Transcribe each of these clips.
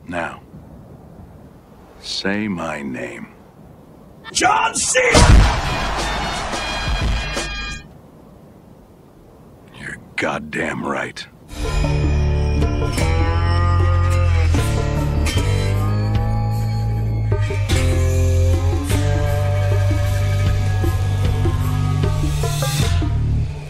Now, say my name. John C. You're goddamn right.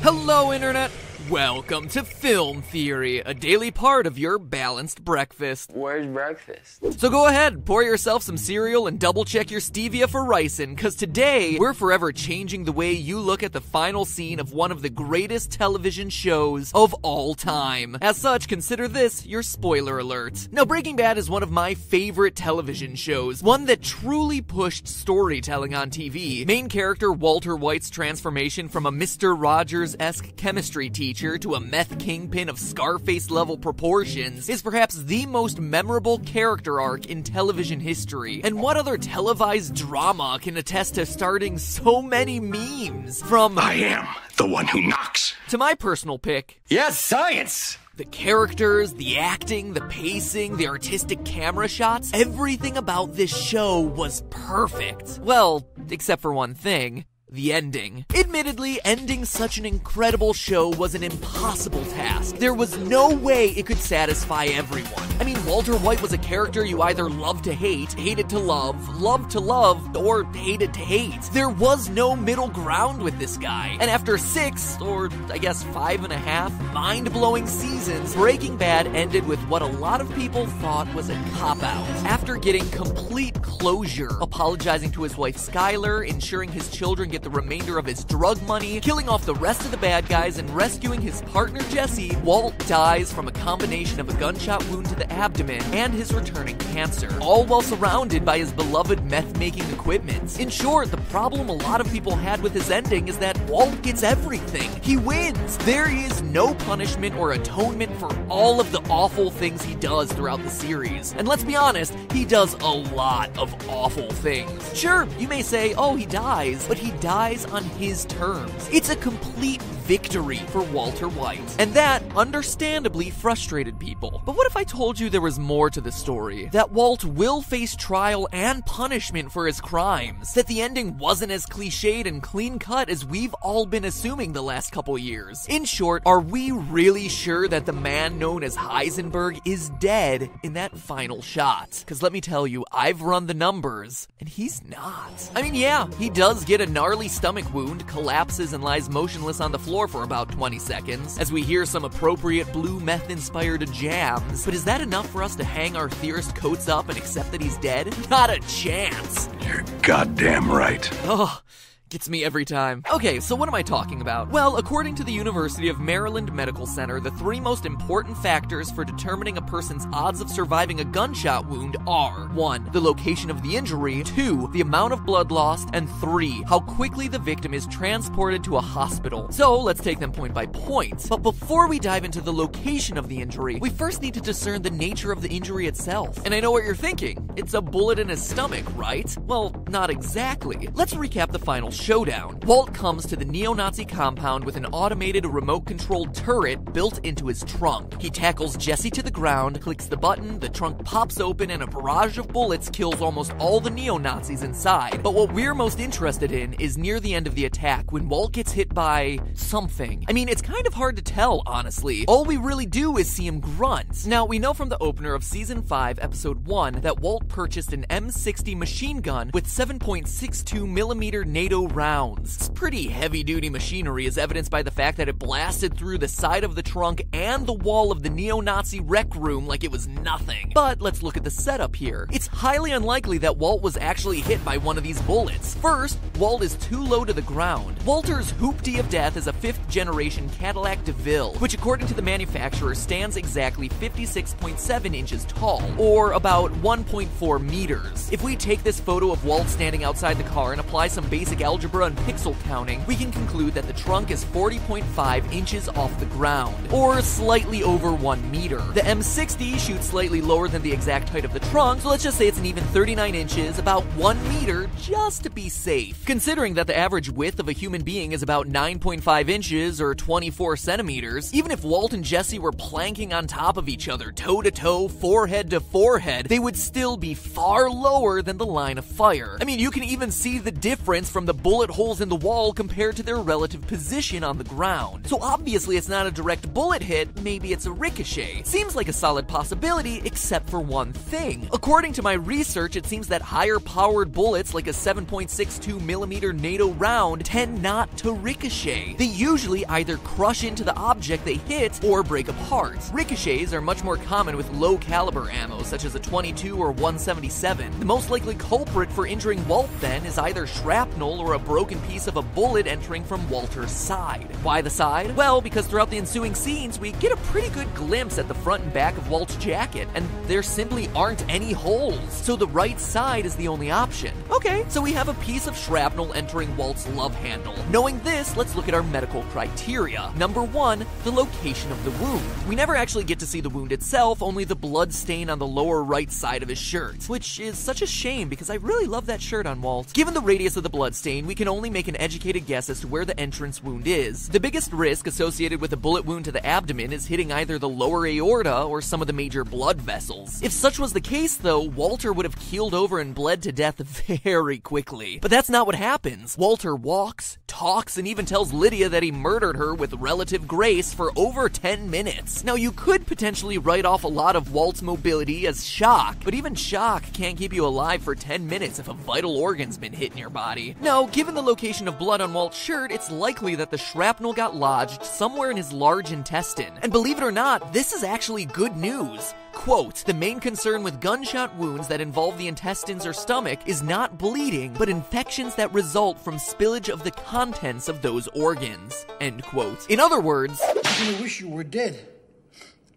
Hello, Internet! Welcome to Film Theory, a daily part of your balanced breakfast. Where's breakfast? So go ahead, pour yourself some cereal and double check your stevia for ricin', cause today, we're forever changing the way you look at the final scene of one of the greatest television shows of all time. As such, consider this your spoiler alert. Now, Breaking Bad is one of my favorite television shows, one that truly pushed storytelling on TV. Main character Walter White's transformation from a Mr. Rogers-esque chemistry teacher to a meth kingpin of Scarface-level proportions is perhaps the most memorable character arc in television history. And what other televised drama can attest to starting so many memes? From I am the one who knocks. To my personal pick. Yes, science! The characters, the acting, the pacing, the artistic camera shots, everything about this show was perfect. Well, except for one thing. The ending. Admittedly, ending such an incredible show was an impossible task. There was no way it could satisfy everyone. I mean, Walter White was a character you either loved to hate, hated to love, loved to love, or hated to hate. There was no middle ground with this guy. And after 6, or I guess 5.5, mind-blowing seasons, Breaking Bad ended with what a lot of people thought was a cop-out. After getting complete closure, apologizing to his wife Skyler, ensuring his children get the remainder of his drug money, killing off the rest of the bad guys, and rescuing his partner Jesse, Walt dies from a combination of a gunshot wound to the abdomen and his returning cancer, all while surrounded by his beloved meth-making equipment. In short, the problem a lot of people had with his ending is that Walt gets everything. He wins. There is no punishment or atonement for all of the awful things he does throughout the series. And let's be honest, he does a lot of awful things. Sure, you may say, oh, he dies, but he dies on his terms. It's a complete victory for Walter White. And that, understandably, frustrated people. But what if I told you there was more to the story? That Walt will face trial and punishment for his crimes. That the ending wasn't as cliched and clean-cut as we've all been assuming the last couple years. In short, are we really sure that the man known as Heisenberg is dead in that final shot? Because let me tell you, I've run the numbers, and he's not. I mean, yeah, he does get a gnarly stomach wound, collapses and lies motionless on the floor for about 20 seconds, as we hear some appropriate blue meth-inspired jams. But is that enough for us to hang our theorist coats up and accept that he's dead? Not a chance! You're goddamn right. Ugh. Gets me every time. Okay, so what am I talking about? Well, according to the University of Maryland Medical Center, the 3 most important factors for determining a person's odds of surviving a gunshot wound are 1. The location of the injury, 2. The amount of blood lost, and 3. How quickly the victim is transported to a hospital. So, let's take them point by point. But before we dive into the location of the injury, we first need to discern the nature of the injury itself. And I know what you're thinking. It's a bullet in his stomach, right? Well, not exactly. Let's recap the final showdown. Walt comes to the neo-Nazi compound with an automated remote-controlled turret built into his trunk. He tackles Jesse to the ground, clicks the button, the trunk pops open, and a barrage of bullets kills almost all the neo-Nazis inside. But what we're most interested in is near the end of the attack, when Walt gets hit by something. I mean, it's kind of hard to tell, honestly. All we really do is see him grunt. Now, we know from the opener of Season 5, Episode 1, that Walt purchased an M60 machine gun with 7.62mm NATO rounds. It's pretty heavy-duty machinery, as evidenced by the fact that it blasted through the side of the trunk and the wall of the neo-Nazi rec room like it was nothing. But let's look at the setup here. It's highly unlikely that Walt was actually hit by one of these bullets. First, Walt is too low to the ground. Walter's hoopty of death is a 5th-generation Cadillac DeVille, which according to the manufacturer stands exactly 56.7 inches tall, or about 1.4 meters. If we take this photo of Walt standing outside the car and apply some basic algebra algebra and pixel counting, we can conclude that the trunk is 40.5 inches off the ground, or slightly over 1 meter. The M60 shoots slightly lower than the exact height of the trunk, so let's just say it's an even 39 inches, about 1 meter, just to be safe. Considering that the average width of a human being is about 9.5 inches or 24 centimeters, even if Walt and Jesse were planking on top of each other, toe to toe, forehead to forehead, they would still be far lower than the line of fire. I mean, you can even see the difference from the bullet holes in the wall compared to their relative position on the ground. So obviously it's not a direct bullet hit, maybe it's a ricochet. Seems like a solid possibility, except for one thing. According to my research, it seems that higher powered bullets like a 7.62mm NATO round tend not to ricochet. They usually either crush into the object they hit or break apart. Ricochets are much more common with low caliber ammo, such as a 22 or 177. The most likely culprit for injuring Walt then is either shrapnel or a broken piece of a bullet entering from Walter's side. Why the side? Well, because throughout the ensuing scenes, we get a pretty good glimpse at the front and back of Walt's jacket, and there simply aren't any holes, so the right side is the only option. Okay, so we have a piece of shrapnel entering Walt's love handle. Knowing this, let's look at our medical criteria. Number 1, the location of the wound. We never actually get to see the wound itself, only the blood stain on the lower right side of his shirt, which is such a shame because I really love that shirt on Walt. Given the radius of the blood stain, we can only make an educated guess as to where the entrance wound is. The biggest risk associated with a bullet wound to the abdomen is hitting either the lower aorta or some of the major blood vessels. If such was the case though, Walter would have keeled over and bled to death very quickly. But that's not what happens. Walter walks, talks, and even tells Lydia that he murdered her with relative grace for over 10 minutes. Now you could potentially write off a lot of Walt's mobility as shock, but even shock can't keep you alive for 10 minutes if a vital organ's been hit in your body. Now, given the location of blood on Walt's shirt, it's likely that the shrapnel got lodged somewhere in his large intestine. And believe it or not, this is actually good news. Quote, the main concern with gunshot wounds that involve the intestines or stomach is not bleeding, but infections that result from spillage of the contents of those organs. End quote. In other words, you're gonna wish you were dead,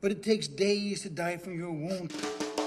but it takes days to die from your wound.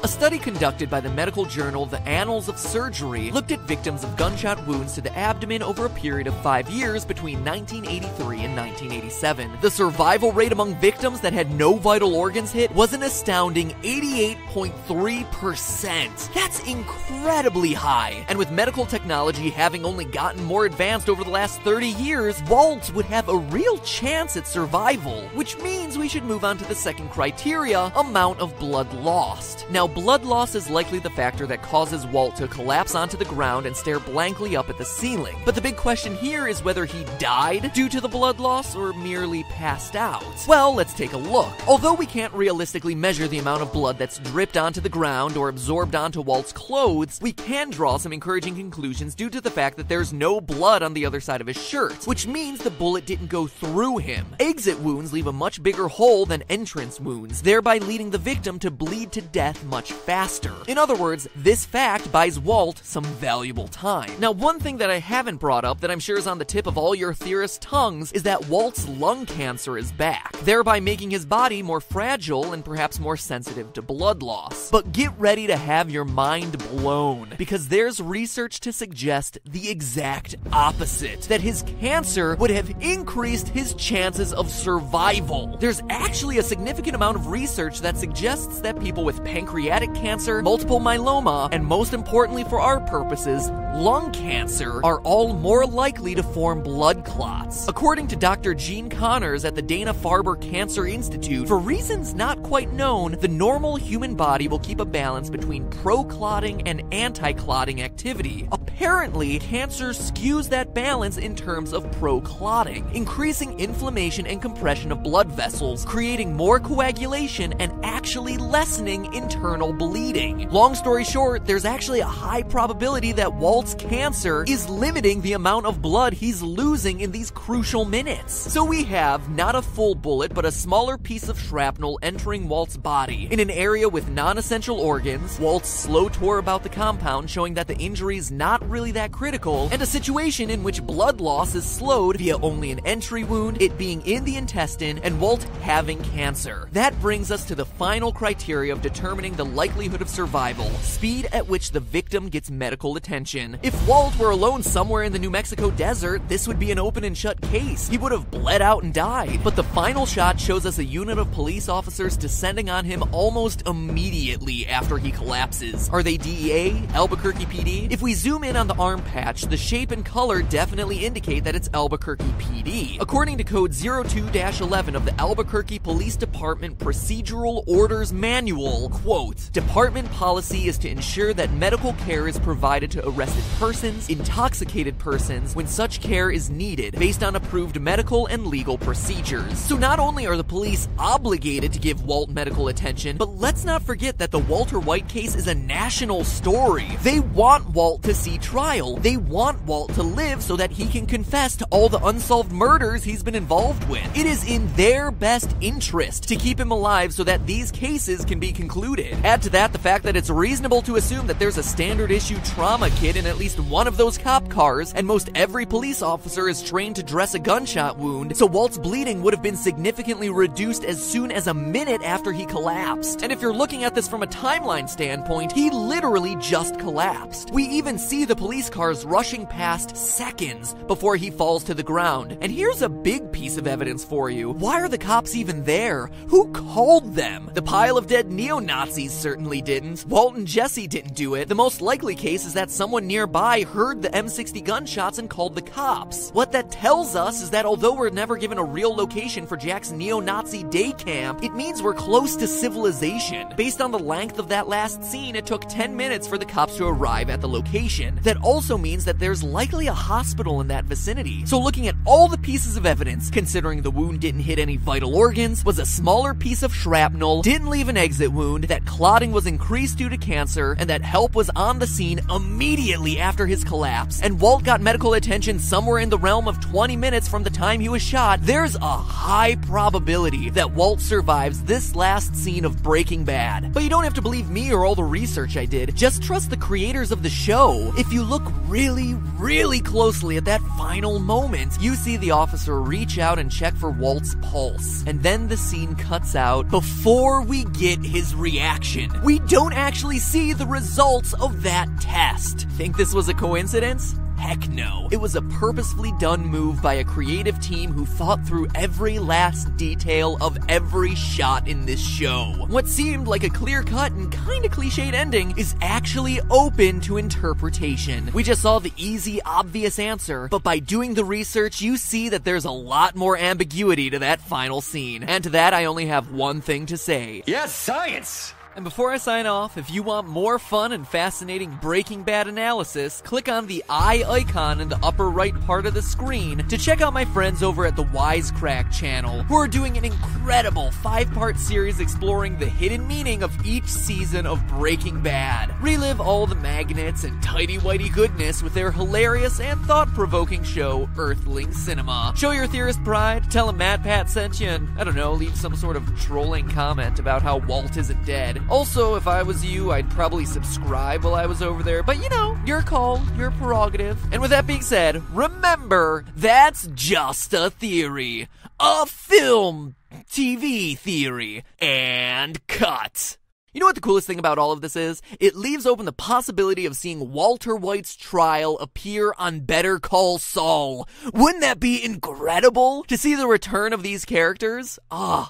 a study conducted by the medical journal The Annals of Surgery looked at victims of gunshot wounds to the abdomen over a period of 5 years between 1983 and 1987. The survival rate among victims that had no vital organs hit was an astounding 88.3%. That's incredibly high. And with medical technology having only gotten more advanced over the last 30 years, Walt would have a real chance at survival, which means we should move on to the second criteria, amount of blood lost. Now, blood loss is likely the factor that causes Walt to collapse onto the ground and stare blankly up at the ceiling. But the big question here is whether he died due to the blood loss or merely passed out. Well, let's take a look. Although we can't realistically measure the amount of blood that's dripped onto the ground or absorbed onto Walt's clothes, we can draw some encouraging conclusions due to the fact that there's no blood on the other side of his shirt, which means the bullet didn't go through him. Exit wounds leave a much bigger hole than entrance wounds, thereby leading the victim to bleed to death much faster. In other words, this fact buys Walt some valuable time. Now, one thing that I haven't brought up that I'm sure is on the tip of all your theorists' tongues is that Walt's lung cancer is back, thereby making his body more fragile and perhaps more sensitive to blood loss. But get ready to have your mind blown, because there's research to suggest the exact opposite, that his cancer would have increased his chances of survival. There's actually a significant amount of research that suggests that people with pancreatic cancer, multiple myeloma, and most importantly for our purposes, lung cancer, are all more likely to form blood clots. According to Dr. Gene Connors at the Dana-Farber Cancer Institute, for reasons not quite known, the normal human body will keep a balance between pro-clotting and anti-clotting activity. Apparently, cancer skews that balance in terms of pro-clotting, increasing inflammation and compression of blood vessels, creating more coagulation and actually lessening internal bleeding. Long story short, there's actually a high probability that Walt's cancer is limiting the amount of blood he's losing in these crucial minutes. So we have not a full bullet, but a smaller piece of shrapnel entering Walt's body in an area with non-essential organs, Walt's slow tour about the compound showing that the injury's not really that critical, and a situation in which blood loss is slowed via only an entry wound, it being in the intestine, and Walt having cancer. That brings us to the final criteria of determining the likelihood of survival, speed at which the victim gets medical attention. If Walt were alone somewhere in the New Mexico desert, this would be an open and shut case. He would have bled out and died. But the final shot shows us a unit of police officers descending on him almost immediately after he collapses. Are they DEA? Albuquerque PD? If we zoom in on the arm patch, the shape and color definitely indicate that it's Albuquerque PD. According to code 02-11 of the Albuquerque Police Department Procedural Orders Manual, quote, "Department policy is to ensure that medical care is provided to arrested persons, intoxicated persons, when such care is needed, based on approved medical and legal procedures." So not only are the police obligated to give Walt medical attention, but let's not forget that the Walter White case is a national story. They want Walt to see trial. They want Walt to live so that he can confess to all the unsolved murders he's been involved with. It is in their best interest to keep him alive so that these cases can be concluded. Add to that the fact that it's reasonable to assume that there's a standard issue trauma kit in at least one of those cop cars, and most every police officer is trained to dress a gunshot wound, so Walt's bleeding would have been significantly reduced as soon as a minute after he collapsed. And if you're looking at this from a timeline standpoint, he literally just collapsed. We even see the police cars rushing past seconds before he falls to the ground. And here's a big piece of evidence for you. Why are the cops even there? Who called them? The pile of dead neo-Nazis certainly didn't. Walt and Jesse didn't do it. The most likely case is that someone nearby heard the M60 gunshots and called the cops. What that tells us is that although we're never given a real location for Jack's neo-Nazi day camp, it means we're close to civilization. Based on the length of that last scene, it took 10 minutes for the cops to arrive at the location. That also means that there's likely a hospital in that vicinity. So looking at all the pieces of evidence, considering the wound didn't hit any vital organs, was a smaller piece of shrapnel, didn't leave an exit wound, that clotting was increased due to cancer, and that help was on the scene immediately after his collapse, and Walt got medical attention somewhere in the realm of 20 minutes from the time he was shot, there's a high probability that Walt survives this last scene of Breaking Bad. But you don't have to believe me or all the research I did, just trust the creators of the show. If you look really, really closely at that final moment, you see the officer reach out and check for Walt's pulse, and then the scene cuts out before we get his reaction. We don't actually see the results of that test. Think this was a coincidence? Heck no. It was a purposefully done move by a creative team who thought through every last detail of every shot in this show. What seemed like a clear-cut and kinda cliched ending is actually open to interpretation. We just saw the easy, obvious answer, but by doing the research, you see that there's a lot more ambiguity to that final scene. And to that, I only have one thing to say. Yes, science! And before I sign off, if you want more fun and fascinating Breaking Bad analysis, click on the eye icon in the upper right part of the screen to check out my friends over at the Wisecrack channel, who are doing an incredible 5-part series exploring the hidden meaning of each season of Breaking Bad. Relive all the magnets and tighty-whitey goodness with their hilarious and thought-provoking show, Earthling Cinema. Show your theorist pride, tell them Matt Pat sent you, and, I don't know, leave some sort of trolling comment about how Walt isn't dead. Also, if I was you, I'd probably subscribe while I was over there, but you know, your call, your prerogative. And with that being said, remember, that's just a theory. A film, TV theory, and cut. You know what the coolest thing about all of this is? It leaves open the possibility of seeing Walter White's trial appear on Better Call Saul. Wouldn't that be incredible? To see the return of these characters?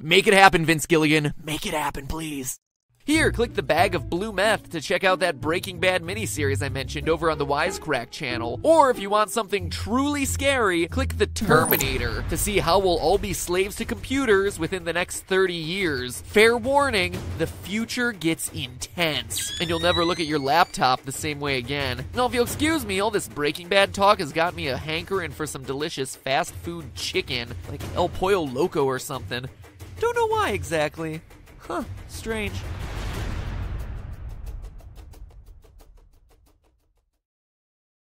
Make it happen, Vince Gilligan. Make it happen, please. Here, click the bag of blue meth to check out that Breaking Bad miniseries I mentioned over on the Wisecrack channel. Or if you want something truly scary, click the Terminator to see how we'll all be slaves to computers within the next 30 years. Fair warning, the future gets intense, and you'll never look at your laptop the same way again. Now, if you'll excuse me, all this Breaking Bad talk has got me a hankering for some delicious fast food chicken, like El Pollo Loco or something. Don't know why exactly. Strange.